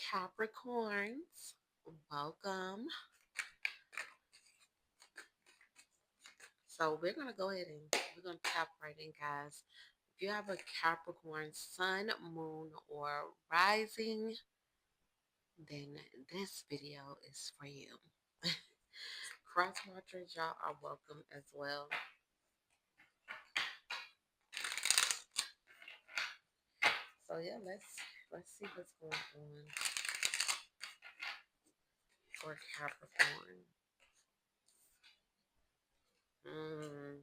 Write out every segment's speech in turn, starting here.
Capricorns, welcome. So we're gonna go ahead and we're gonna tap right in, guys. If you have a Capricorn sun, moon, or rising, then this video is for you. Cross watchers, y'all are welcome as well. So yeah, let's see what's going on for Capricorn. Mm,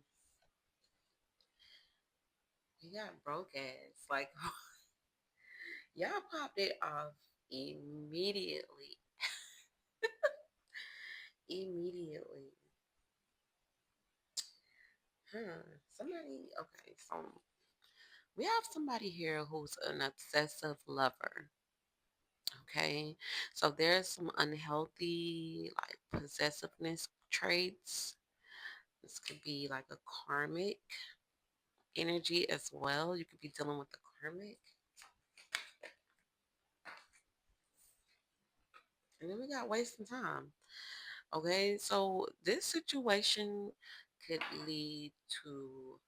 we got broke ass. Like y'all popped it off immediately. Immediately. Somebody, okay, so we have somebody here who's an obsessive lover. Okay, so there's some unhealthy, like possessiveness traits. This could be like a karmic energy as well. You could be dealing with the karmic. And then we got wasting time. Okay, so this situation could lead to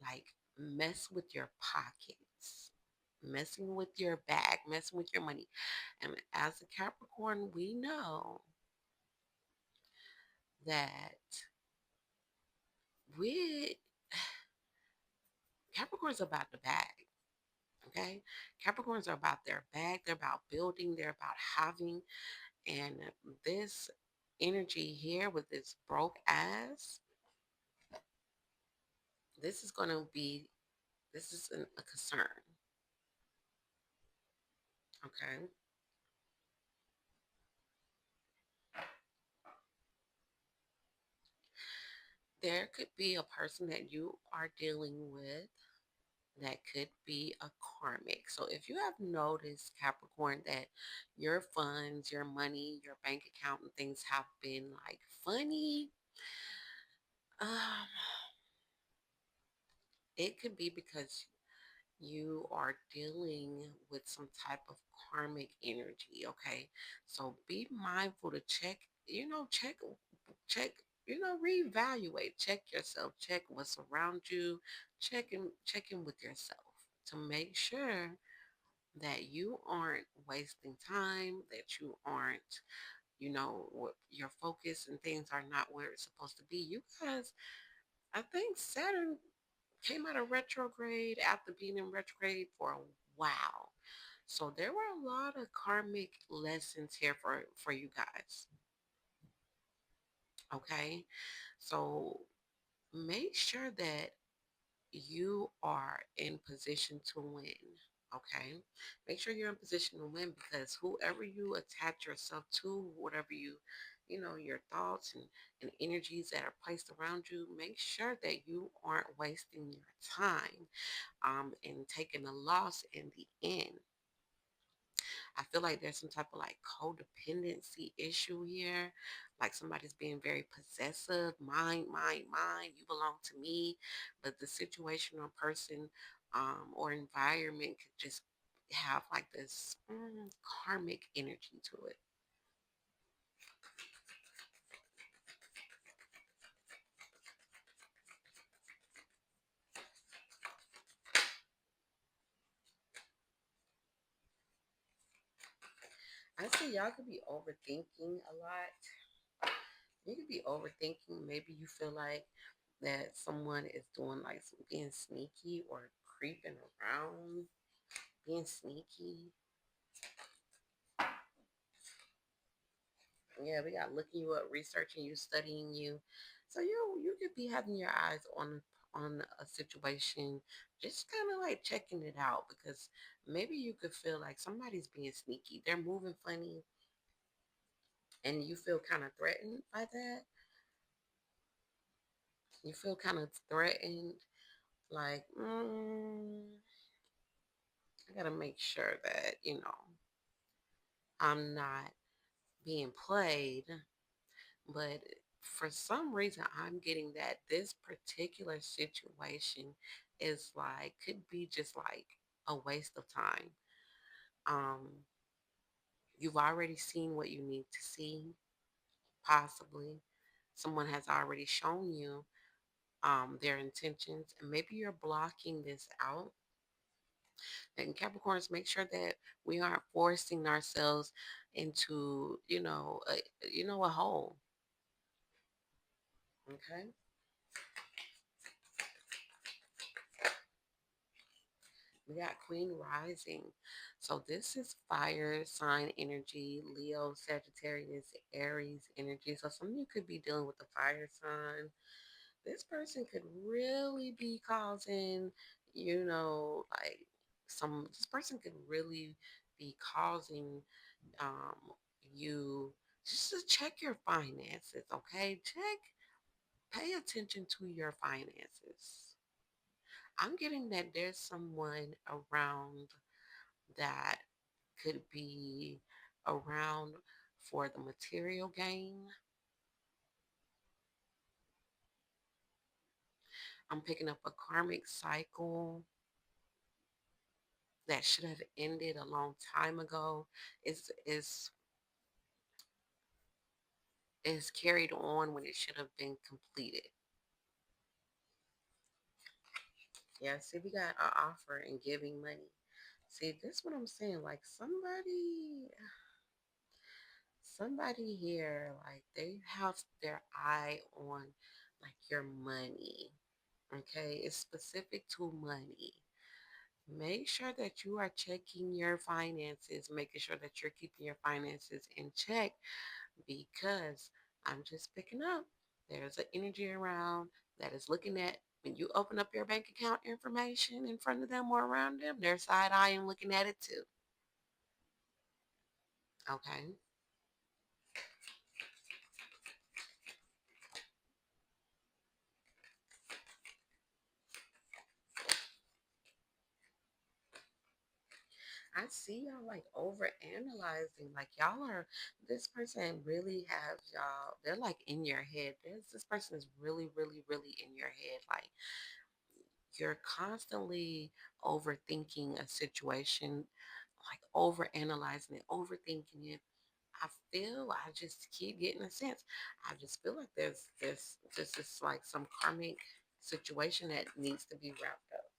like mess with your pockets, messing with your bag, messing with your money. And as a Capricorn, we know that we Capricorns are about the bag. Okay, Capricorns are about their bag. They're about building. They're about having. And this energy here with this broke ass, this is going to be. This is a concern. Okay. There could be a person that you are dealing with that could be a karmic. So if you have noticed, Capricorn, that your funds, your money, your bank account, and things have been like funny, um, it could be because you are dealing with some type of karmic energy. Okay, so be mindful to check. Check. Reevaluate. Check yourself. Check what's around you. Check in with yourself to make sure that you aren't wasting time, that you aren't, your focus and things are not where it's supposed to be. You guys, I think Saturn came out of retrograde after being in retrograde for a while. So there were a lot of karmic lessons here for you guys. Okay? So make sure that you are in position to win. Okay. Make sure you're in position to win because whoever you attach yourself to, whatever your thoughts and energies that are placed around you, make sure that you aren't wasting your time and taking a loss in the end. I feel like there's some type of like codependency issue here. Like somebody's being very possessive. Mine, mine, mine. You belong to me. But the situation or person or environment could just have like this karmic energy to it. I see y'all could be overthinking a lot. You could be overthinking. Maybe you feel like that someone is doing like some being sneaky or creeping around, being sneaky. Yeah, we got looking you up, researching you, studying you. So you could be having your eyes on a situation, just kind of like checking it out because maybe you could feel like somebody's being sneaky. They're moving funny, and you feel kind of threatened by that. You feel kind of threatened, like I gotta make sure that I'm not being played. But for some reason, I'm getting that this particular situation is like, could be just like a waste of time. Um, you've already seen what you need to see, possibly. Someone has already shown you their intentions, and maybe you're blocking this out. And Capricorns, make sure that we aren't forcing ourselves into, a hole. Okay. We got Queen Rising. So this is fire sign energy, Leo, Sagittarius, Aries energy. So some of you could be dealing with the fire sign. This person could really be causing, like this person could really be causing um you just to check your finances, okay? Pay attention to your finances. I'm getting that there's someone around that could be around for the material gain. I'm picking up a karmic cycle that should have ended a long time ago. Is carried on when it should have been completed. Yeah, see, we got an offer and giving money. See, this is what I'm saying. Like somebody here, like they have their eye on like your money. Okay, it's specific to money. Make sure that you are checking your finances, making sure that you're keeping your finances in check because I'm just picking up. There's an energy around that is looking at when you open up your bank account information in front of them or around them, they're side eyeing looking at it too. Okay. I see y'all like over analyzing. Like y'all are this person really has y'all, they're like in your head. This person is really, really, really in your head. Like you're constantly overthinking a situation, like over analyzing it, overthinking it. I just keep getting a sense. I just feel like this is like some karmic situation that needs to be wrapped up,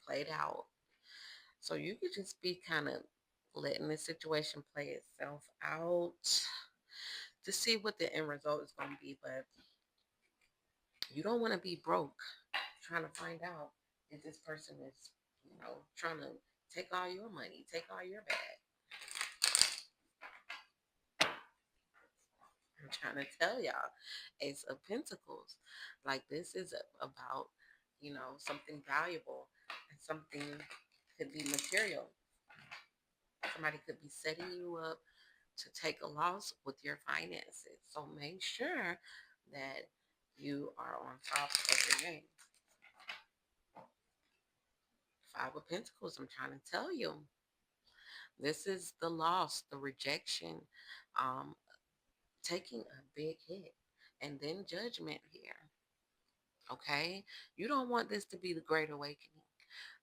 played out. So you could just be kind of letting the situation play itself out to see what the end result is going to be. But you don't want to be broke trying to find out if this person is, trying to take all your money, take all your bag. I'm trying to tell y'all, Ace of Pentacles. Like this is about, something valuable and something could be material. Somebody could be setting you up to take a loss with your finances. So make sure that you are on top of your game. Five of Pentacles, I'm trying to tell you. This is the loss, the rejection, um, taking a big hit, and then judgment here. Okay? You don't want this to be the great awakening.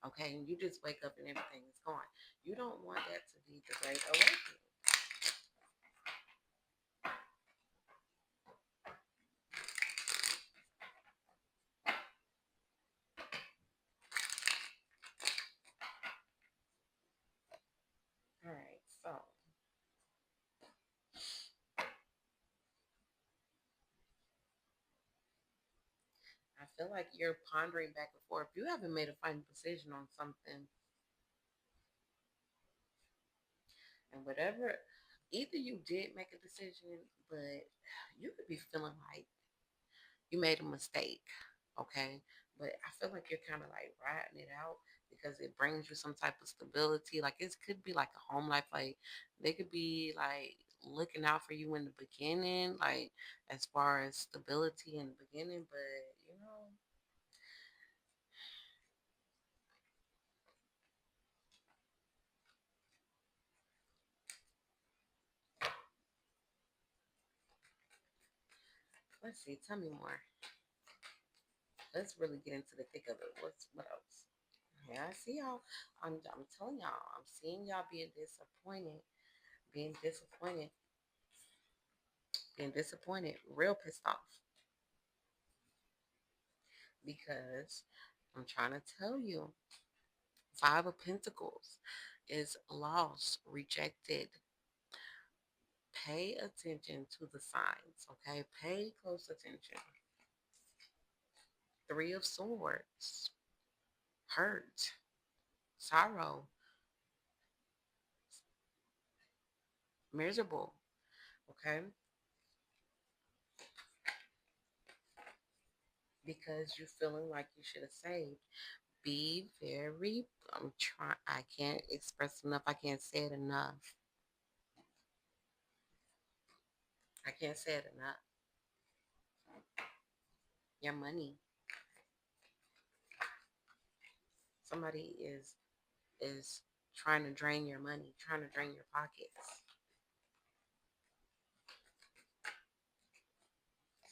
Okay? And you just wake up and everything is gone. You don't want that to be the great awakening. All right, so I feel like you're pondering back and forth. You haven't made a final decision on something, and whatever, either you did make a decision, but you could be feeling like you made a mistake, okay? But I feel like you're kind of like riding it out because it brings you some type of stability. Like it could be like a home life, like they could be like looking out for you in the beginning, like as far as stability in the beginning, but let's see, tell me more. Let's really get into the thick of it. What else? Yeah, I see y'all. I'm telling y'all, I'm seeing y'all being disappointed, being disappointed, real pissed off because I'm trying to tell you, Five of Pentacles is lost, rejected. Pay attention to the signs, okay? Pay close attention. Three of Swords, hurt, sorrow, miserable, okay? Because you're feeling like you should have saved. Be very, I can't express enough. I can't say it enough. I can't say it enough. Your money. Somebody is trying to drain your money, trying to drain your pockets.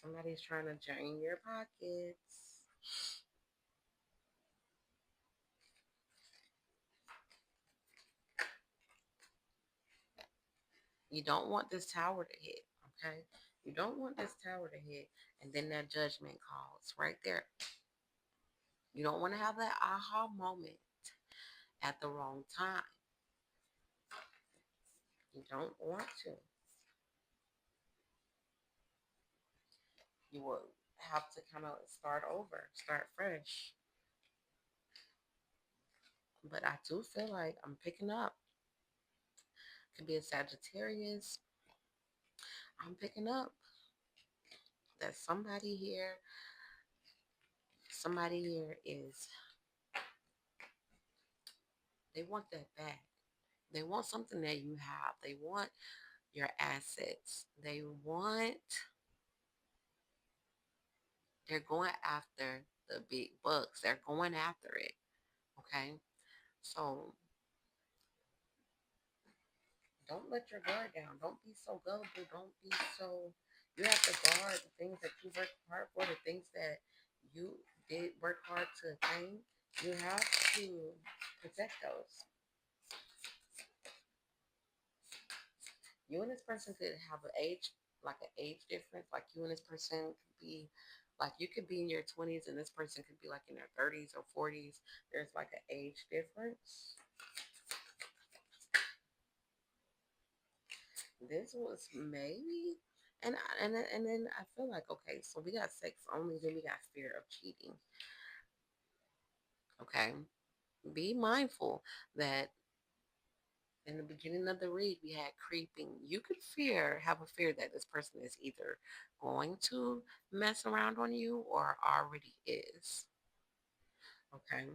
Somebody's trying to drain your pockets. You don't want this tower to hit, okay? You don't want this tower to hit, and then that judgment calls right there. You don't want to have that aha moment at the wrong time. You don't want to. You will have to kind of start over, start fresh. But I do feel like I'm picking up. Could be a Sagittarius. I'm picking up that somebody here is, they want that back. They want something that you have. They want your assets. They're going after the big bucks. They're going after it. Okay. So don't let your guard down. Don't be so gullible. Don't be so, you have to guard the things that you work hard for, the things that you did work hard to attain. You have to protect those. You and this person could have an age difference. Like you and this person could be, like you could be in your 20s and this person could be like in their 30s or 40s. There's like an age difference. This was maybe, and then I feel like, okay, so we got sex only, then we got fear of cheating. Okay, be mindful that in the beginning of the read we had creeping. You could have a fear that this person is either going to mess around on you or already is. Okay,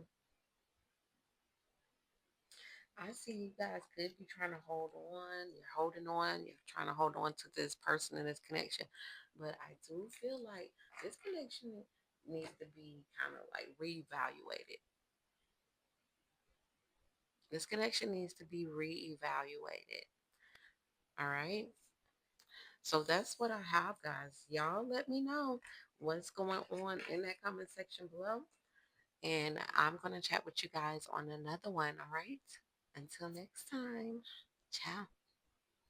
I see you guys could be trying to hold on. You're holding on. You're trying to hold on to this person and this connection. But I do feel like this connection needs to be kind of like reevaluated. This connection needs to be reevaluated. All right. So that's what I have, guys. Y'all let me know what's going on in that comment section below. And I'm going to chat with you guys on another one. All right. Until next time. Ciao.